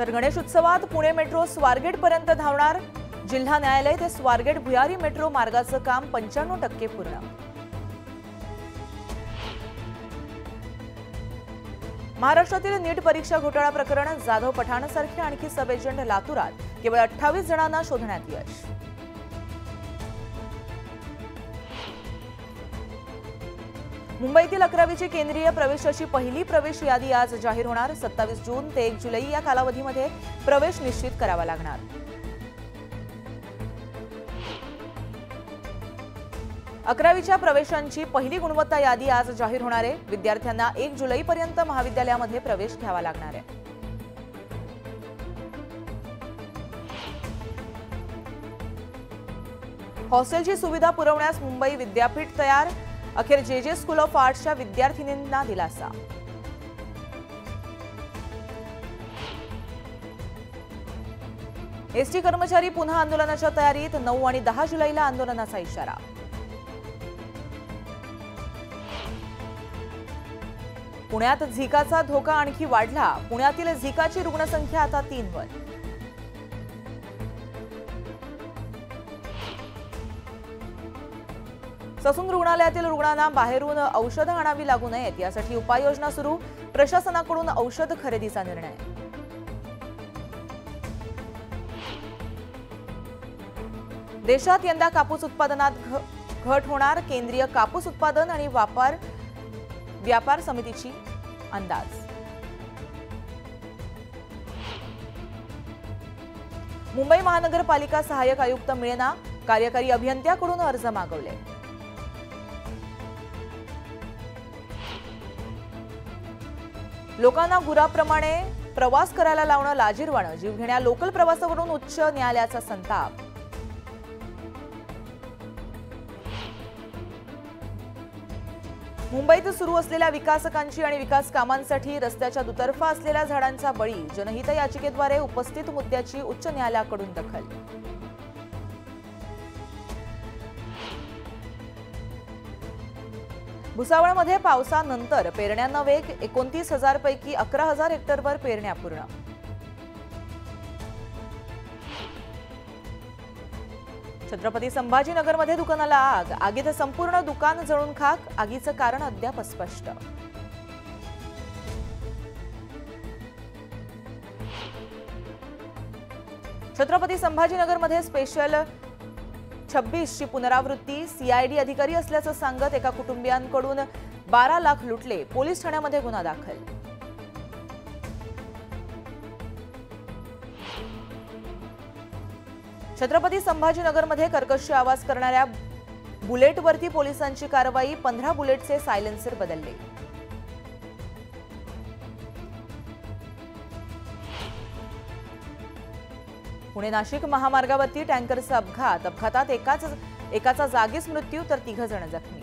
तर गणेश उत्सवात पुणे मेट्रो स्वारगेट पर्यंत धावणार। जिल्हा न्यायालय ते स्वारगेट भुयारी मेट्रो मार्गाचं काम 95% पूर्ण। महाराष्ट्रातील नीट परीक्षा घोटाळा प्रकरण जाधव पठाणसारखे आणखी सब एजंट लातूरात केवळ 28 जणांना शोधण्यात यश। मुंबईतील 11वीची केंद्रीय प्रवेशाची पहिली प्रवेश यादी आज जाहीर होणार। 27 जून ते 1 जुलै या कालावधीमध्ये प्रवेश निश्चित करावा लागणार। अकरावीच्या प्रवेशांची पहिली गुणवत्ता यादी आज जाहीर होणार आहे। विद्यार्थ्यांना 1 जुलैपर्यंत महाविद्यालयामध्ये प्रवेश घ्यावा लागणार आहे। हॉस्टेलची सुविधा पुरवण्यास मुंबई विद्यापीठ तयार। अखेर जे स्कूल ऑफ आर्ट्सच्या विद्यार्थिनींना दिलासा। एसटी कर्मचारी पुन्हा आंदोलनाच्या तयारीत। 9 आणि 10 जुलैला आंदोलनाचा इशारा। पुण्यात झिकाचा धोका आणखी वाढला। पुण्यातील झिकाची रुग्णसंख्या आता 3 वर। ससून रुग्णालयातील रुग्णांना बाहेरून औषधं आणावी लागू नयेत यासाठी उपाययोजना सुरू। प्रशासनाकडून औषध खरेदीचा निर्णय। देशात यंदा कापूस उत्पादनात घट होणार। केंद्रीय कापूस उत्पादन आणि व्यापार समितीची अंदाज। मुंबई महानगरपालिका सहाय्यक आयुक्त मिळेना। कार्यकारी अभियंत्याकडून अर्ज मागवले। लोकांना गुराप्रमाणे प्रवास करायला लावणं लाजिरवाणं। जीवघेण्या लोकल प्रवासावरून उच्च न्यायालयाचा संताप। मुंबईत सुरू असलेल्या विकासकांची आणि विकास कामांसाठी रस्त्याच्या दुतर्फा असलेल्या झाडांचा बळी। जनहित याचिकेद्वारे उपस्थित मुद्द्याची उच्च न्यायालयाकडून दखल। भुसावळमध्ये पावसानंतर पेरण्यांना वेग। 29,000 पैकी 11,000 हेक्टरवर पेरण्या पूर्ण। छत्रपती संभाजीनगरमध्ये दुकानाला आग। आगीत संपूर्ण दुकान जळून खाक। आगीचं कारण अद्याप अस्पष्ट। छत्रपती संभाजीनगरमध्ये स्पेशल 26 ची पुनरावृत्ती। सीआयडी अधिकारी असल्याचं सांगत एका कुटुंबियांकडून 12 लाख लुटले। पोलीस ठाण्यामध्ये गुन्हा दाखल। छत्रपती संभाजीनगरमध्ये कर्कश आवाज करणाऱ्या बुलेटवरती पोलिसांची कारवाई। 15 बुलेटचे सायलेन्सर बदलले। पुणे नाशिक महामार्गावरती टँकरचा अपघात। अपघातात एकाचा जागीच मृत्यू तर 3 जण जखमी।